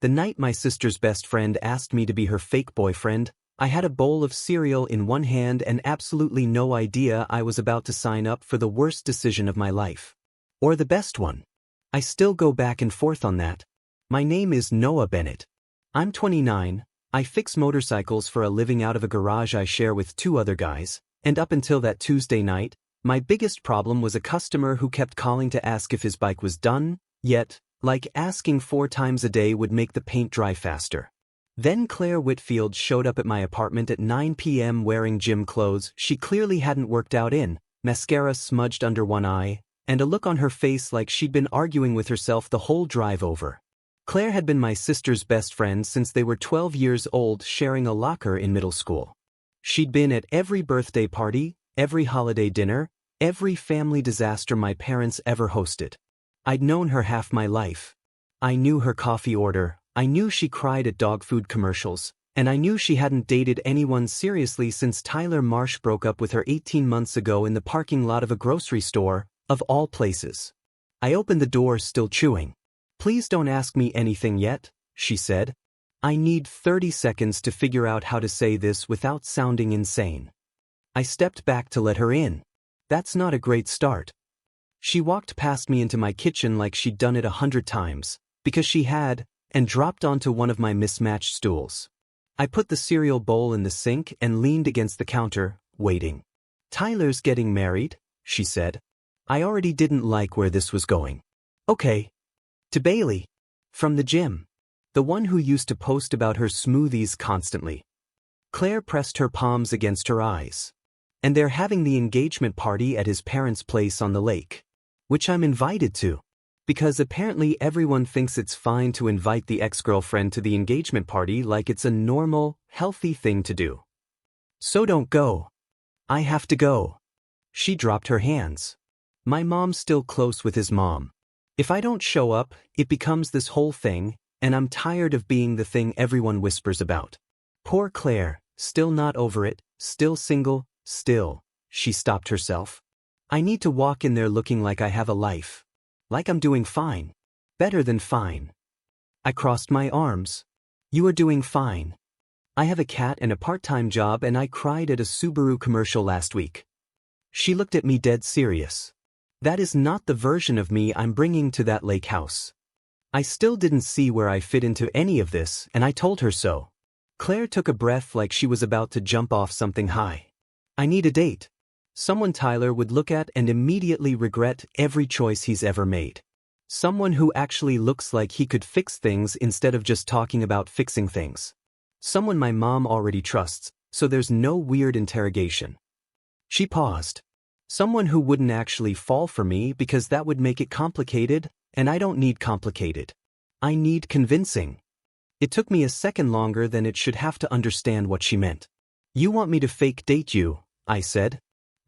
The night my sister's best friend asked me to be her fake boyfriend, I had a bowl of cereal in one hand and absolutely no idea I was about to sign up for the worst decision of my life. Or the best one. I still go back and forth on that. My name is Noah Bennett. I'm 29, I fix motorcycles for a living out of a garage I share with 2 other guys, and up until that Tuesday night, my biggest problem was a customer who kept calling to ask if his bike was done, yet, like asking 4 times a day would make the paint dry faster. Then Claire Whitfield showed up at my apartment at 9 p.m. wearing gym clothes she clearly hadn't worked out in, mascara smudged under one eye, and a look on her face like she'd been arguing with herself the whole drive over. Claire had been my sister's best friend since they were 12 years old, sharing a locker in middle school. She'd been at every birthday party, every holiday dinner, every family disaster my parents ever hosted. I'd known her half my life. I knew her coffee order, I knew she cried at dog food commercials, and I knew she hadn't dated anyone seriously since Tyler Marsh broke up with her 18 months ago in the parking lot of a grocery store, of all places. I opened the door still chewing. "Please don't ask me anything yet," she said. "I need 30 seconds to figure out how to say this without sounding insane." I stepped back to let her in. That's not a great start. She walked past me into my kitchen like she'd done it 100 times, because she had, and dropped onto one of my mismatched stools. I put the cereal bowl in the sink and leaned against the counter, waiting. "Tyler's getting married," she said. I already didn't like where this was going. "Okay. To Bailey. From the gym. The one who used to post about her smoothies constantly." Claire pressed her palms against her eyes. "And they're having the engagement party at his parents' place on the lake. Which I'm invited to. Because apparently everyone thinks it's fine to invite the ex-girlfriend to the engagement party like it's a normal, healthy thing to do. So don't go." "I have to go." She dropped her hands. "My mom's still close with his mom. If I don't show up, it becomes this whole thing, and I'm tired of being the thing everyone whispers about." Poor Claire, still not over it, still single, still. She stopped herself. "I need to walk in there looking like I have a life. Like I'm doing fine. Better than fine." I crossed my arms. "You are doing fine. I have a cat and a part-time job and I cried at a Subaru commercial last week." She looked at me dead serious. "That is not the version of me I'm bringing to that lake house." I still didn't see where I fit into any of this, and I told her so. Claire took a breath like she was about to jump off something high. "I need a date. Someone Tyler would look at and immediately regret every choice he's ever made. Someone who actually looks like he could fix things instead of just talking about fixing things. Someone my mom already trusts, so there's no weird interrogation." She paused. "Someone who wouldn't actually fall for me because that would make it complicated, and I don't need complicated. I need convincing." It took me a second longer than it should have to understand what she meant. "You want me to fake date you," I said.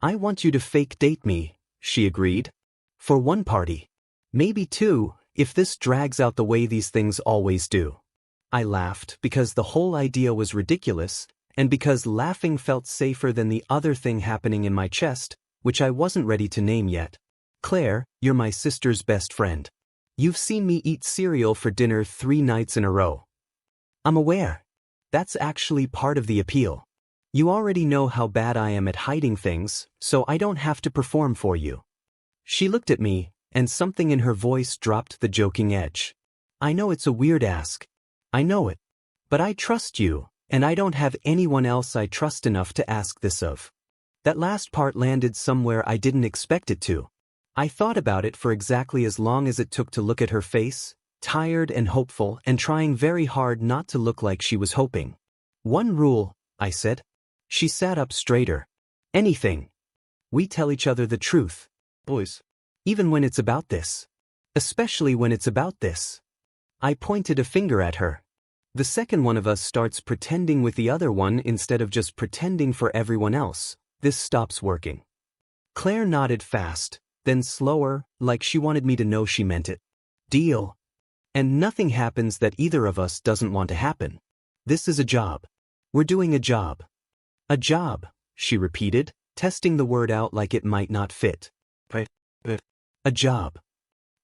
"I want you to fake date me," she agreed. "For one party. Maybe 2, if this drags out the way these things always do." I laughed because the whole idea was ridiculous, and because laughing felt safer than the other thing happening in my chest, which I wasn't ready to name yet. "Claire, you're my sister's best friend. You've seen me eat cereal for dinner 3 nights in a row." "I'm aware. That's actually part of the appeal. You already know how bad I am at hiding things, so I don't have to perform for you." She looked at me, and something in her voice dropped the joking edge. "I know it's a weird ask. I know it. But I trust you, and I don't have anyone else I trust enough to ask this of." That last part landed somewhere I didn't expect it to. I thought about it for exactly as long as it took to look at her face, tired and hopeful and trying very hard not to look like she was hoping. "One rule," I said. She sat up straighter. "Anything. We tell each other the truth, boys. Even when it's about this. Especially when it's about this." I pointed a finger at her. "The second one of us starts pretending with the other one instead of just pretending for everyone else, this stops working." Claire nodded fast, then slower, like she wanted me to know she meant it. "Deal. And nothing happens that either of us doesn't want to happen. This is a job. We're doing a job." "A job," she repeated, testing the word out like it might not fit. A job.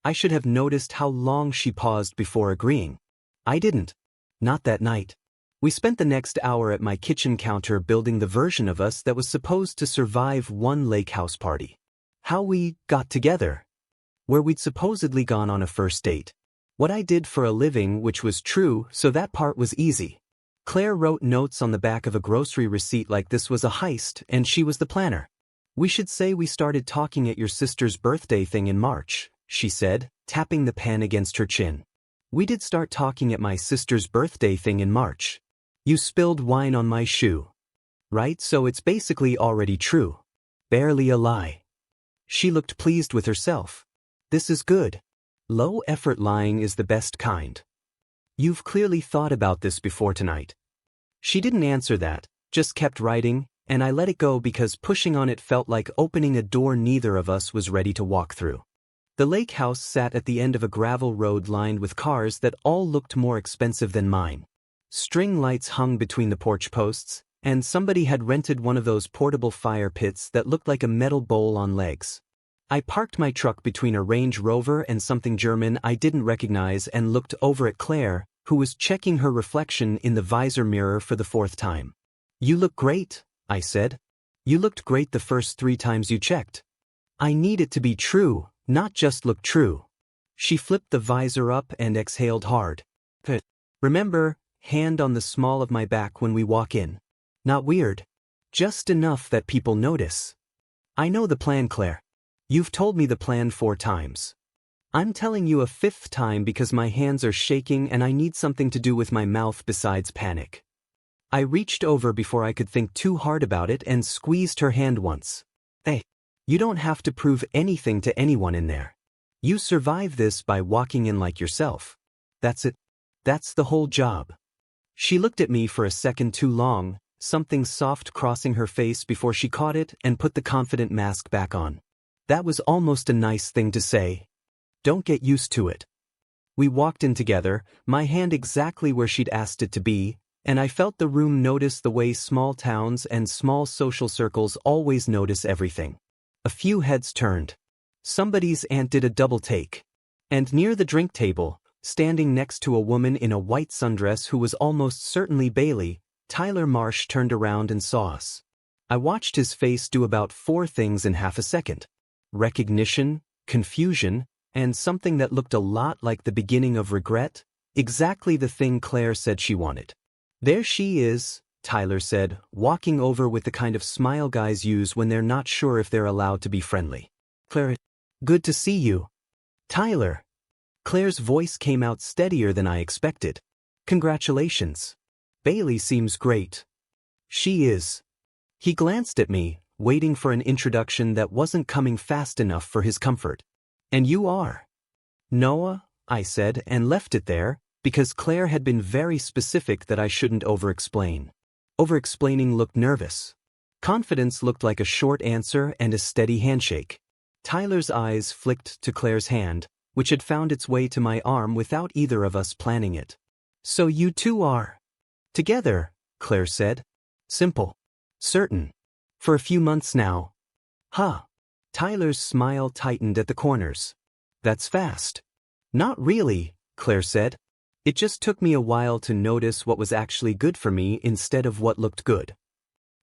I should have noticed how long she paused before agreeing. I didn't. Not that night. We spent the next hour at my kitchen counter building the version of us that was supposed to survive one lake house party. How we got together. Where we'd supposedly gone on a first date. What I did for a living, which was true, so that part was easy. Claire wrote notes on the back of a grocery receipt like this was a heist and she was the planner. We should say we started talking at your sister's birthday thing in March, she said, tapping the pen against her chin. We did start talking at my sister's birthday thing in March. You spilled wine on my shoe. Right, so it's basically already true. Barely a lie. She looked pleased with herself. This is good. Low-effort lying is the best kind. You've clearly thought about this before tonight. She didn't answer that, just kept writing, and I let it go because pushing on it felt like opening a door neither of us was ready to walk through. The lake house sat at the end of a gravel road lined with cars that all looked more expensive than mine. String lights hung between the porch posts, and somebody had rented one of those portable fire pits that looked like a metal bowl on legs. I parked my truck between a Range Rover and something German I didn't recognize and looked over at Claire, who was checking her reflection in the visor mirror for the 4th time. You look great, I said. You looked great the first 3 times you checked. I need it to be true, not just look true. She flipped the visor up and exhaled hard. Remember, hand on the small of my back when we walk in. Not weird. Just enough that people notice. I know the plan, Claire. You've told me the plan 4 times. I'm telling you a 5th time because my hands are shaking and I need something to do with my mouth besides panic. I reached over before I could think too hard about it and squeezed her hand once. Hey, you don't have to prove anything to anyone in there. You survive this by walking in like yourself. That's it. That's the whole job. She looked at me for a second too long, something soft crossing her face before she caught it and put the confident mask back on. That was almost a nice thing to say. Don't get used to it. We walked in together, my hand exactly where she'd asked it to be, and I felt the room notice the way small towns and small social circles always notice everything. A few heads turned. Somebody's aunt did a double take. And near the drink table, standing next to a woman in a white sundress who was almost certainly Bailey, Tyler Marsh turned around and saw us. I watched his face do about 4 things in half a second. Recognition, confusion, and something that looked a lot like the beginning of regret, exactly the thing Claire said she wanted. There she is, Tyler said, walking over with the kind of smile guys use when they're not sure if they're allowed to be friendly. Claire, good to see you. Tyler. Claire's voice came out steadier than I expected. Congratulations. Bailey seems great. She is. He glanced at me, waiting for an introduction that wasn't coming fast enough for his comfort. And you are. Noah, I said, and left it there, because Claire had been very specific that I shouldn't over-explain. Over-explaining looked nervous. Confidence looked like a short answer and a steady handshake. Tyler's eyes flicked to Claire's hand, which had found its way to my arm without either of us planning it. So you two are. Together, Claire said. Simple. Certain. For a few months now. Huh. Tyler's smile tightened at the corners. That's fast. Not really, Claire said. It just took me a while to notice what was actually good for me instead of what looked good.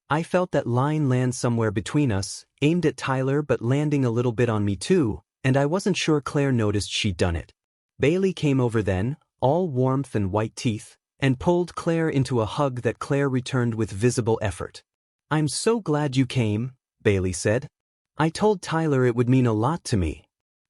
I felt that line land somewhere between us, aimed at Tyler but landing a little bit on me too, and I wasn't sure Claire noticed she'd done it. Bailey came over then, all warmth and white teeth, and pulled Claire into a hug that Claire returned with visible effort. I'm so glad you came, Bailey said. I told Tyler it would mean a lot to me.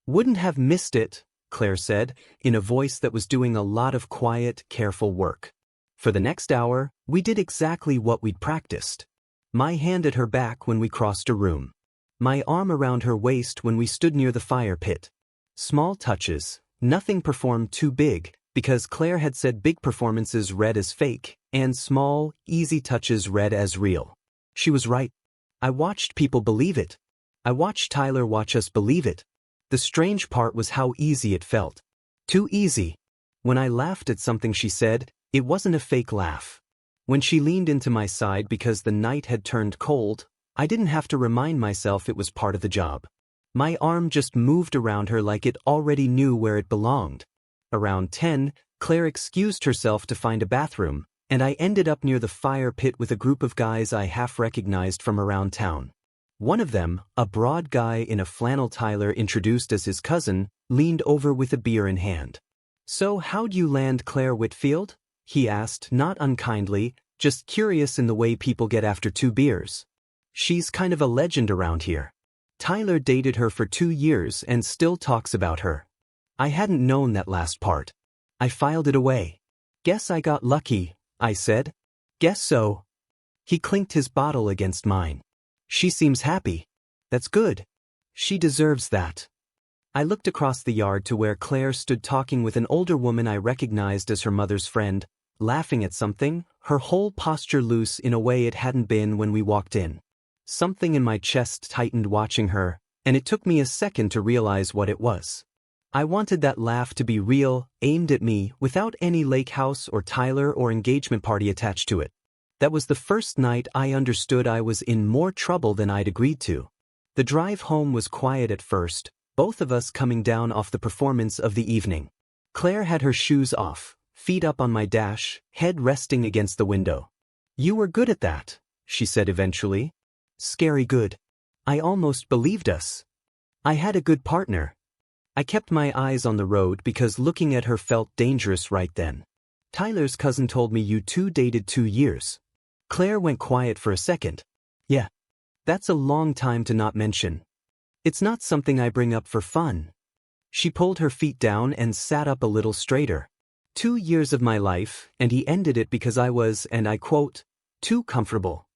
Wouldn't have missed it, Claire said, in a voice that was doing a lot of quiet, careful work. For the next hour, we did exactly what we'd practiced. My hand at her back when we crossed a room. My arm around her waist when we stood near the fire pit. Small touches, nothing performed too big, because Claire had said big performances read as fake, and small, easy touches read as real. She was right. I watched people believe it. I watched Tyler watch us believe it. The strange part was how easy it felt. Too easy. When I laughed at something she said, it wasn't a fake laugh. When she leaned into my side because the night had turned cold, I didn't have to remind myself it was part of the job. My arm just moved around her like it already knew where it belonged. Around 10, Claire excused herself to find a bathroom, and I ended up near the fire pit with a group of guys I half recognized from around town. One of them, a broad guy in a flannel Tyler introduced as his cousin, leaned over with a beer in hand. "So how'd you land Claire Whitfield?" he asked, not unkindly, just curious in the way people get after 2 beers. "She's kind of a legend around here. Tyler dated her for 2 years and still talks about her." I hadn't known that last part. I filed it away. "Guess I got lucky," I said. "Guess so." He clinked his bottle against mine. "She seems happy. That's good. She deserves that." I looked across the yard to where Claire stood talking with an older woman I recognized as her mother's friend, laughing at something, her whole posture loose in a way it hadn't been when we walked in. Something in my chest tightened watching her, and it took me a second to realize what it was. I wanted that laugh to be real, aimed at me, without any lake house or Tyler or engagement party attached to it. That was the first night I understood I was in more trouble than I'd agreed to. The drive home was quiet at first, both of us coming down off the performance of the evening. Claire had her shoes off, feet up on my dash, head resting against the window. "You were good at that," she said eventually. "Scary good." I almost believed us. I had a good partner. I kept my eyes on the road because looking at her felt dangerous right then. "Tyler's cousin told me you two dated 2 years. Claire went quiet for a second. "Yeah. That's a long time to not mention. It's not something I bring up for fun." She pulled her feet down and sat up a little straighter. 2 years of my life, and he ended it because I was, and I quote, "too comfortable."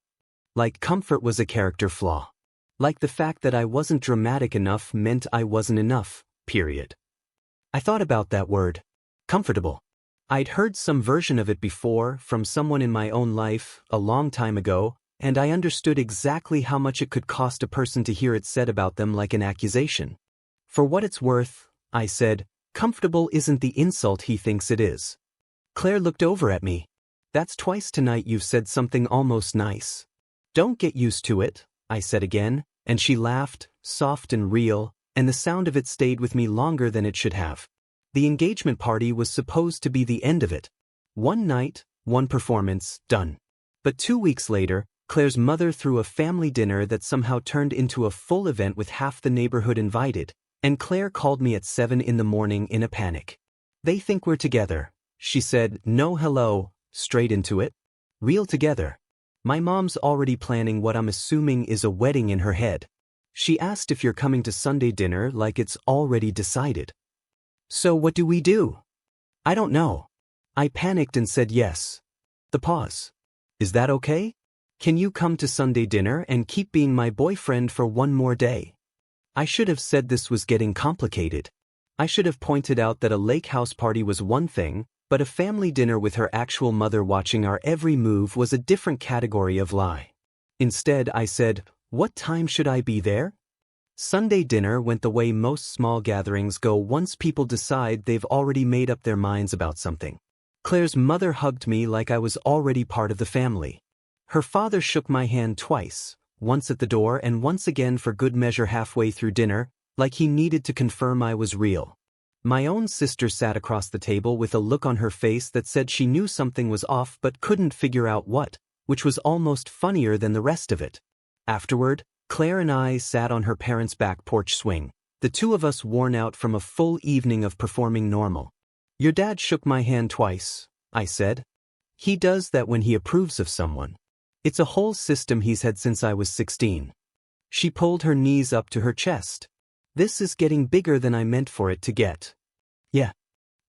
Like comfort was a character flaw. Like the fact that I wasn't dramatic enough meant I wasn't enough, period. I thought about that word. Comfortable. I'd heard some version of it before from someone in my own life, a long time ago, and I understood exactly how much it could cost a person to hear it said about them like an accusation. "For what it's worth," I said, "comfortable isn't the insult he thinks it is." Claire looked over at me. "That's twice tonight you've said something almost nice." "Don't get used to it," I said again, and she laughed, soft and real, and the sound of it stayed with me longer than it should have. The engagement party was supposed to be the end of it. 1 night, 1 performance, done. But 2 weeks later, Claire's mother threw a family dinner that somehow turned into a full event with half the neighborhood invited, and Claire called me at 7 in the morning in a panic. "They think we're together," she said, no hello, straight into it. Real together. My mom's already planning what I'm assuming is a wedding in her head. She asked if you're coming to Sunday dinner like it's already decided. "So what do we do?" "I don't know." I panicked and said yes. The pause. "Is that okay? Can you come to Sunday dinner and keep being my boyfriend for 1 more day?" I should have said this was getting complicated. I should have pointed out that a lake house party was one thing, but a family dinner with her actual mother watching our every move was a different category of lie. Instead, I said, "What time should I be there?" Sunday dinner went the way most small gatherings go once people decide they've already made up their minds about something. Claire's mother hugged me like I was already part of the family. Her father shook my hand twice, once at the door and once again for good measure halfway through dinner, like he needed to confirm I was real. My own sister sat across the table with a look on her face that said she knew something was off but couldn't figure out what, which was almost funnier than the rest of it. Afterward, Claire and I sat on her parents' back porch swing, the two of us worn out from a full evening of performing normal. "Your dad shook my hand twice," I said. "He does that when he approves of someone. It's a whole system he's had since I was 16. She pulled her knees up to her chest. "This is getting bigger than I meant for it to get." "Yeah.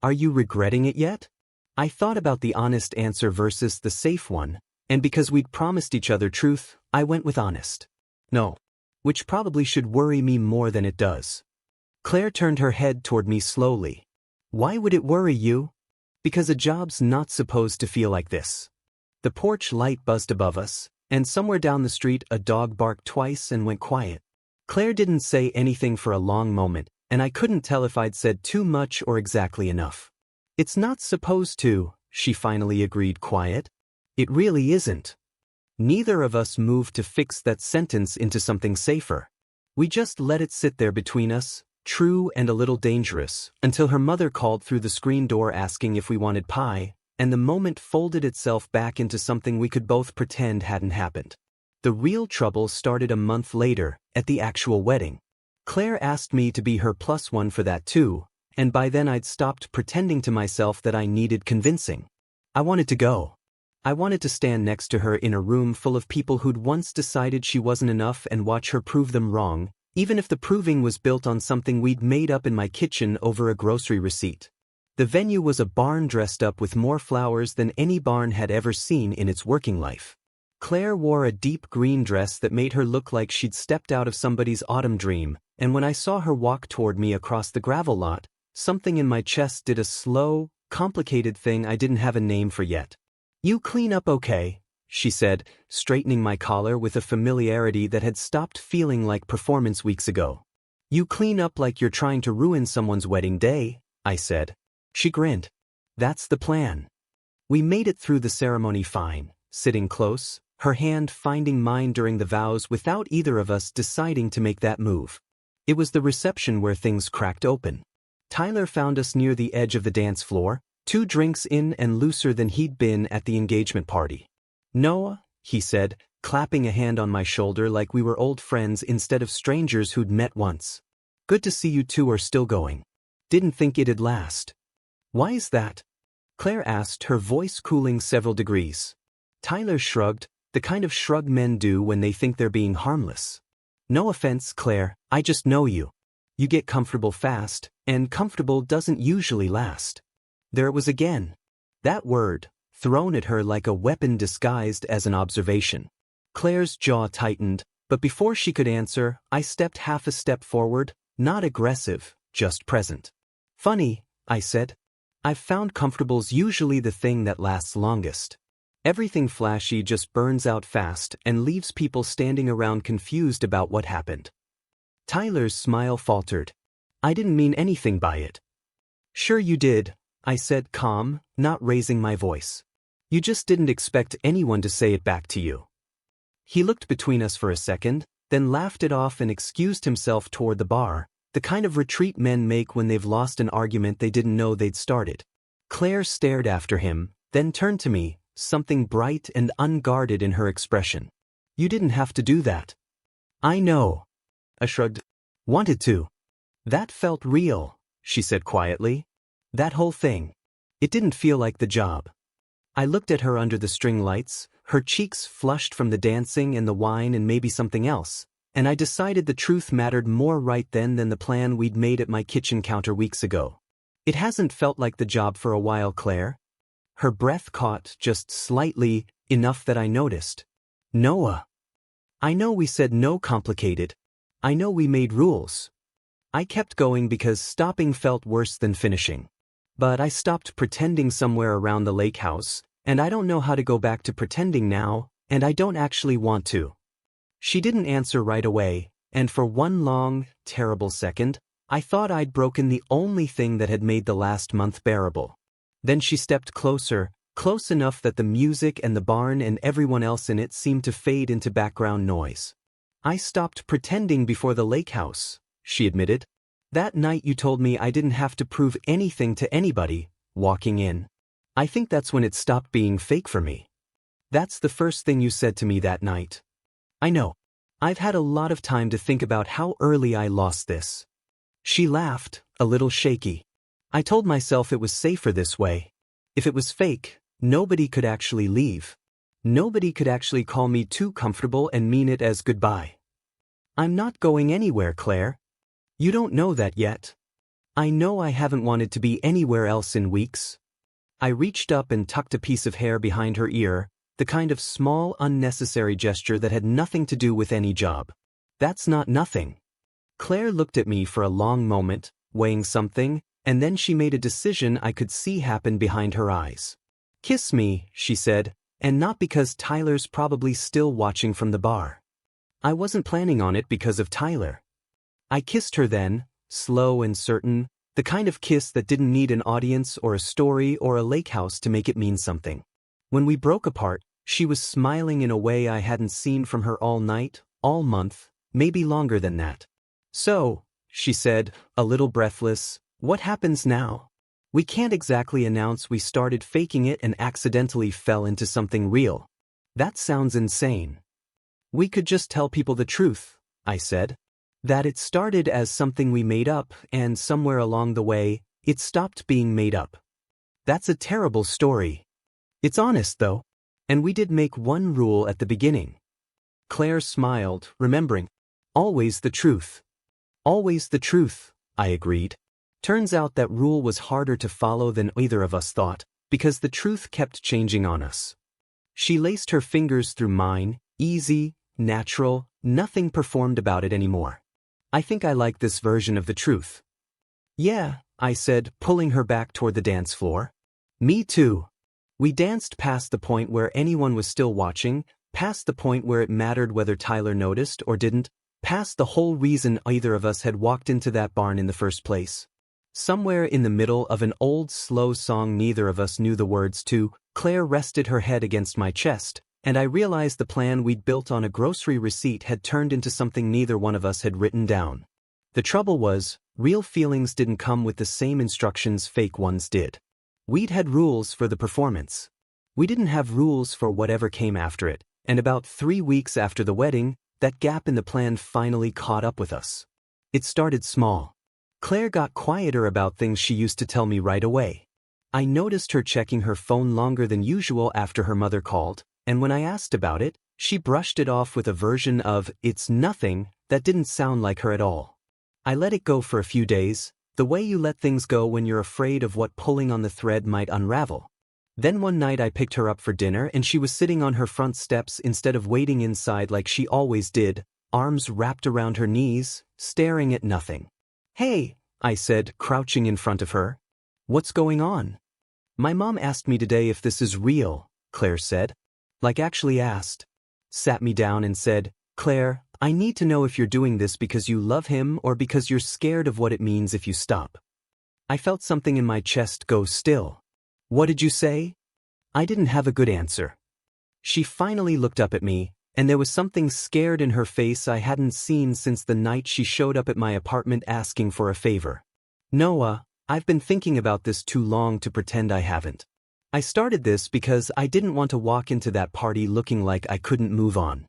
Are you regretting it yet?" I thought about the honest answer versus the safe one, and because we'd promised each other truth, I went with honest. "No." Which probably should worry me more than it does. Claire turned her head toward me slowly. "Why would it worry you?" "Because a job's not supposed to feel like this." The porch light buzzed above us, and somewhere down the street a dog barked twice and went quiet. Claire didn't say anything for a long moment, and I couldn't tell if I'd said too much or exactly enough. "It's not supposed to," she finally agreed quiet. "It really isn't." Neither of us moved to fix that sentence into something safer. We just let it sit there between us, true and a little dangerous, until her mother called through the screen door asking if we wanted pie, and the moment folded itself back into something we could both pretend hadn't happened. The real trouble started a month later, at the actual wedding. Claire asked me to be her +1 for that too, and by then I'd stopped pretending to myself that I needed convincing. I wanted to go. I wanted to stand next to her in a room full of people who'd once decided she wasn't enough and watch her prove them wrong, even if the proving was built on something we'd made up in my kitchen over a grocery receipt. The venue was a barn dressed up with more flowers than any barn had ever seen in its working life. Claire wore a deep green dress that made her look like she'd stepped out of somebody's autumn dream, and when I saw her walk toward me across the gravel lot, something in my chest did a slow, complicated thing I didn't have a name for yet. "You clean up okay," she said, straightening my collar with a familiarity that had stopped feeling like performance weeks ago. "You clean up like you're trying to ruin someone's wedding day," I said. She grinned. "That's the plan." We made it through the ceremony fine, sitting close, her hand finding mine during the vows without either of us deciding to make that move. It was the reception where things cracked open. Tyler found us near the edge of the dance floor, 2 drinks in and looser than he'd been at the engagement party. "Noah," he said, clapping a hand on my shoulder like we were old friends instead of strangers who'd met once. "Good to see you two are still going. Didn't think it'd last." "Why is that?" Claire asked, her voice cooling several degrees. Tyler shrugged, the kind of shrug men do when they think they're being harmless. "No offense, Claire, I just know you. You get comfortable fast, and comfortable doesn't usually last." There it was again. That word, thrown at her like a weapon disguised as an observation. Claire's jaw tightened, but before she could answer, I stepped half a step forward, not aggressive, just present. "Funny," I said. "I've found comfortable's usually the thing that lasts longest. Everything flashy just burns out fast and leaves people standing around confused about what happened." Tyler's smile faltered. "I didn't mean anything by it." "Sure you did," I said, calm, not raising my voice. "You just didn't expect anyone to say it back to you." He looked between us for a second, then laughed it off and excused himself toward the bar, the kind of retreat men make when they've lost an argument they didn't know they'd started. Claire stared after him, then turned to me, something bright and unguarded in her expression. "You didn't have to do that." "I know." I shrugged. "Wanted to." "That felt real," she said quietly. "That whole thing. It didn't feel like the job." I looked at her under the string lights, her cheeks flushed from the dancing and the wine and maybe something else, and I decided the truth mattered more right then than the plan we'd made at my kitchen counter weeks ago. "It hasn't felt like the job for a while, Claire." Her breath caught just slightly, enough that I noticed. "Noah. I know we said no complicated. I know we made rules." I kept going because stopping felt worse than finishing. But I stopped pretending somewhere around the lake house, and I don't know how to go back to pretending now, and I don't actually want to. She didn't answer right away, and for one long, terrible second, I thought I'd broken the only thing that had made the last month bearable. Then she stepped closer, close enough that the music and the barn and everyone else in it seemed to fade into background noise. "I stopped pretending before the lake house," she admitted. "That night you told me I didn't have to prove anything to anybody, walking in. I think that's when it stopped being fake for me." "That's the first thing you said to me that night." "I know. I've had a lot of time to think about how early I lost this." She laughed, a little shaky. "I told myself it was safer this way. If it was fake, nobody could actually leave. Nobody could actually call me too comfortable and mean it as goodbye." "I'm not going anywhere, Claire. You don't know that yet. I know I haven't wanted to be anywhere else in weeks." I reached up and tucked a piece of hair behind her ear, the kind of small, unnecessary gesture that had nothing to do with any job. "That's not nothing." Claire looked at me for a long moment, weighing something, and then she made a decision I could see happen behind her eyes. "Kiss me," she said, and not because Tyler's probably still watching from the bar. I wasn't planning on it because of Tyler. I kissed her then, slow and certain, the kind of kiss that didn't need an audience or a story or a lake house to make it mean something. When we broke apart, she was smiling in a way I hadn't seen from her all night, all month, maybe longer than that. "So," she said, a little breathless. What happens now? We can't exactly announce we started faking it and accidentally fell into something real. That sounds insane. We could just tell people the truth, I said. That it started as something we made up, and somewhere along the way, it stopped being made up. That's a terrible story. It's honest, though. And we did make one rule at the beginning. Claire smiled, remembering. Always the truth. Always the truth, I agreed. Turns out that rule was harder to follow than either of us thought, because the truth kept changing on us. She laced her fingers through mine, easy, natural, nothing performed about it anymore. I think I like this version of the truth. Yeah, I said, pulling her back toward the dance floor. Me too. We danced past the point where anyone was still watching, past the point where it mattered whether Tyler noticed or didn't, past the whole reason either of us had walked into that barn in the first place. Somewhere in the middle of an old slow song neither of us knew the words to, Claire rested her head against my chest, and I realized the plan we'd built on a grocery receipt had turned into something neither one of us had written down. The trouble was, real feelings didn't come with the same instructions fake ones did. We'd had rules for the performance. We didn't have rules for whatever came after it, and about 3 weeks after the wedding, that gap in the plan finally caught up with us. It started small. Claire got quieter about things she used to tell me right away. I noticed her checking her phone longer than usual after her mother called, and when I asked about it, she brushed it off with a version of, "It's nothing," that didn't sound like her at all. I let it go for a few days, the way you let things go when you're afraid of what pulling on the thread might unravel. Then one night I picked her up for dinner and she was sitting on her front steps instead of waiting inside like she always did, arms wrapped around her knees, staring at nothing. "Hey," I said, crouching in front of her. "What's going on?" "My mom asked me today if this is real," Claire said. Like actually asked. Sat me down and said, "Claire, I need to know if you're doing this because you love him or because you're scared of what it means if you stop." I felt something in my chest go still. "What did you say?" I didn't have a good answer. She finally looked up at me, and there was something scared in her face I hadn't seen since the night she showed up at my apartment asking for a favor. "Noah, I've been thinking about this too long to pretend I haven't. I started this because I didn't want to walk into that party looking like I couldn't move on.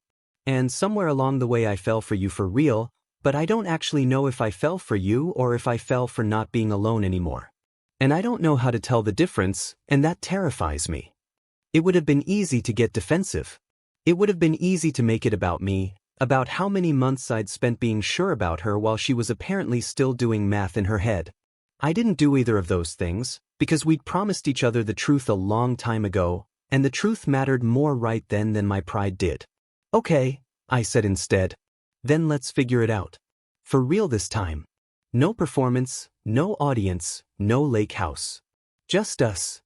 And somewhere along the way I fell for you for real, but I don't actually know if I fell for you or if I fell for not being alone anymore. And I don't know how to tell the difference, and that terrifies me. It would have been easy to get defensive. It would have been easy to make it about me, about how many months I'd spent being sure about her while she was apparently still doing math in her head. I didn't do either of those things, because we'd promised each other the truth a long time ago, and the truth mattered more right then than my pride did. "Okay," I said instead. "Then let's figure it out. For real this time. No performance, no audience, no lake house. Just us.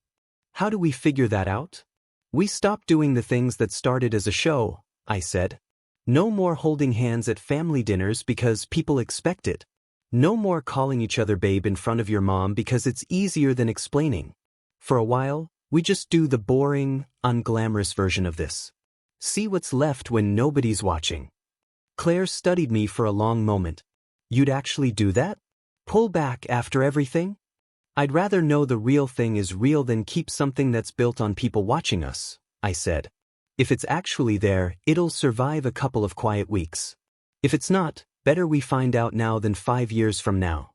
How do we figure that out? We stopped doing the things that started as a show," I said. "No more holding hands at family dinners because people expect it. No more calling each other babe in front of your mom because it's easier than explaining. For a while, we just do the boring, unglamorous version of this. See what's left when nobody's watching." Claire studied me for a long moment. "You'd actually do that? Pull back after everything? I'd rather know the real thing is real than keep something that's built on people watching us," I said. "If it's actually there, it'll survive a couple of quiet weeks. If it's not, better we find out now than 5 years from now."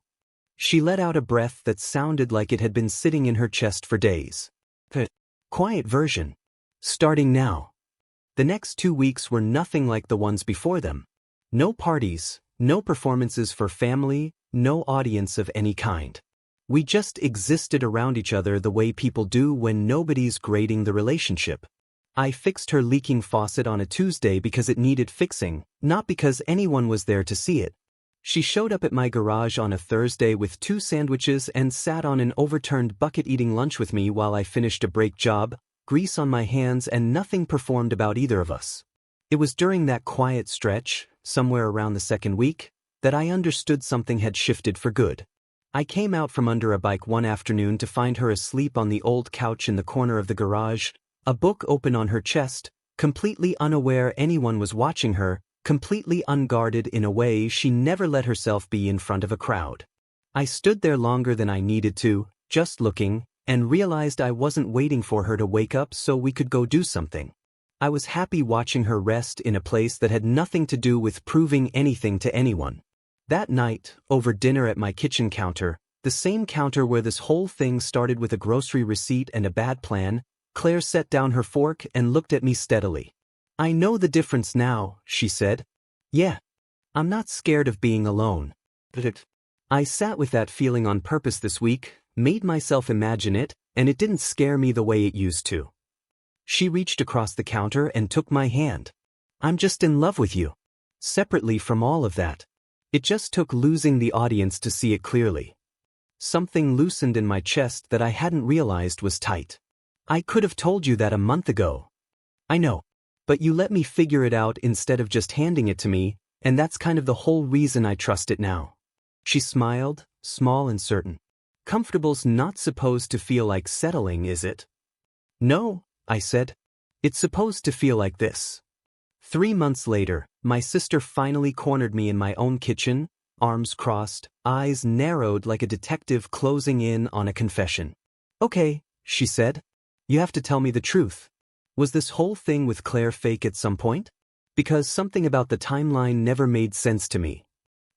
She let out a breath that sounded like it had been sitting in her chest for days. The quiet version. Starting now. The next 2 weeks were nothing like the ones before them. No parties, no performances for family, no audience of any kind. We just existed around each other the way people do when nobody's grading the relationship. I fixed her leaking faucet on a Tuesday because it needed fixing, not because anyone was there to see it. She showed up at my garage on a Thursday with 2 sandwiches and sat on an overturned bucket eating lunch with me while I finished a brake job, grease on my hands, and nothing performed about either of us. It was during that quiet stretch, somewhere around the 2nd week, that I understood something had shifted for good. I came out from under a bike one afternoon to find her asleep on the old couch in the corner of the garage, a book open on her chest, completely unaware anyone was watching her, completely unguarded in a way she never let herself be in front of a crowd. I stood there longer than I needed to, just looking, and realized I wasn't waiting for her to wake up so we could go do something. I was happy watching her rest in a place that had nothing to do with proving anything to anyone. That night, over dinner at my kitchen counter, the same counter where this whole thing started with a grocery receipt and a bad plan, Claire set down her fork and looked at me steadily. "I know the difference now," she said. "Yeah. I'm not scared of being alone." I sat with that feeling on purpose this week, made myself imagine it, and it didn't scare me the way it used to. She reached across the counter and took my hand. "I'm just in love with you." Separately from all of that. It just took losing the audience to see it clearly. Something loosened in my chest that I hadn't realized was tight. "I could have told you that a month ago." "I know. But you let me figure it out instead of just handing it to me, and that's kind of the whole reason I trust it now." She smiled, small and certain. "Comfortable's not supposed to feel like settling, is it?" "No," I said. "It's supposed to feel like this." 3 months later, my sister finally cornered me in my own kitchen, arms crossed, eyes narrowed like a detective closing in on a confession. "Okay," she said. "You have to tell me the truth. Was this whole thing with Claire fake at some point? Because something about the timeline never made sense to me.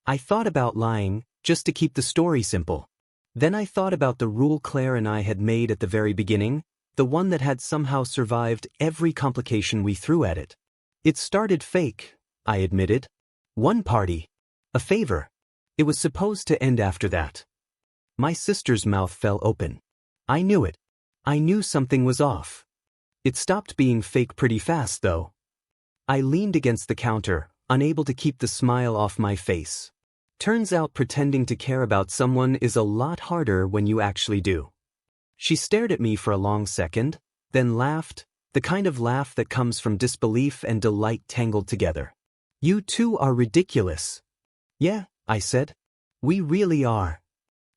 I thought about lying, just to keep the story simple. Then I thought about the rule Claire and I had made at the very beginning, the one that had somehow survived every complication we threw at it. It started fake," I admitted. "One party. A favor. It was supposed to end after that." My sister's mouth fell open. I knew it. I knew something was off. It stopped being fake pretty fast, though. I leaned against the counter, unable to keep the smile off my face. Turns out pretending to care about someone is a lot harder when you actually do. She stared at me for a long second, then laughed, the kind of laugh that comes from disbelief and delight tangled together. "You two are ridiculous." "Yeah," I said. "We really are."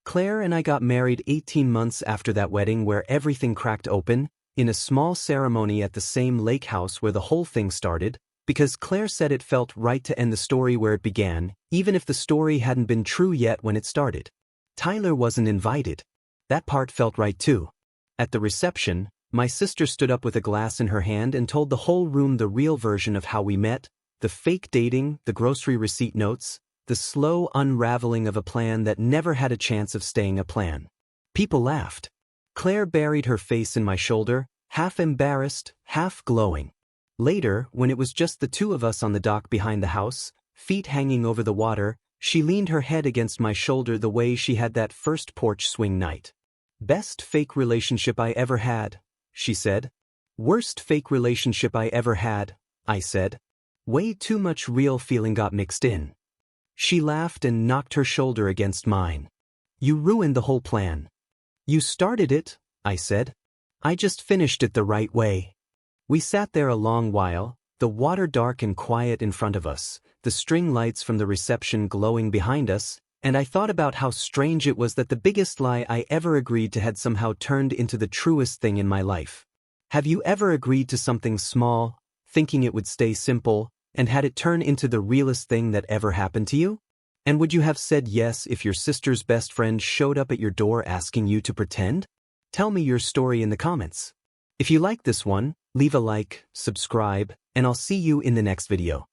Claire and I got married 18 months after that wedding where everything cracked open, in a small ceremony at the same lake house where the whole thing started, because Claire said it felt right to end the story where it began, even if the story hadn't been true yet when it started. Tyler wasn't invited. That part felt right too. At the reception, my sister stood up with a glass in her hand and told the whole room the real version of how we met, the fake dating, the grocery receipt notes, the slow unraveling of a plan that never had a chance of staying a plan. People laughed. Claire buried her face in my shoulder, half embarrassed, half glowing. Later, when it was just the two of us on the dock behind the house, feet hanging over the water, she leaned her head against my shoulder the way she had that first porch swing night. "Best fake relationship I ever had," she said. "Worst fake relationship I ever had," I said. Way too much real feeling got mixed in. She laughed and knocked her shoulder against mine. "You ruined the whole plan." "You started it," I said. "I just finished it the right way." We sat there a long while, the water dark and quiet in front of us, the string lights from the reception glowing behind us, and I thought about how strange it was that the biggest lie I ever agreed to had somehow turned into the truest thing in my life. Have you ever agreed to something small, thinking it would stay simple, and had it turn into the realest thing that ever happened to you? And would you have said yes if your sister's best friend showed up at your door asking you to pretend? Tell me your story in the comments. If you like this one, leave a like, subscribe, and I'll see you in the next video.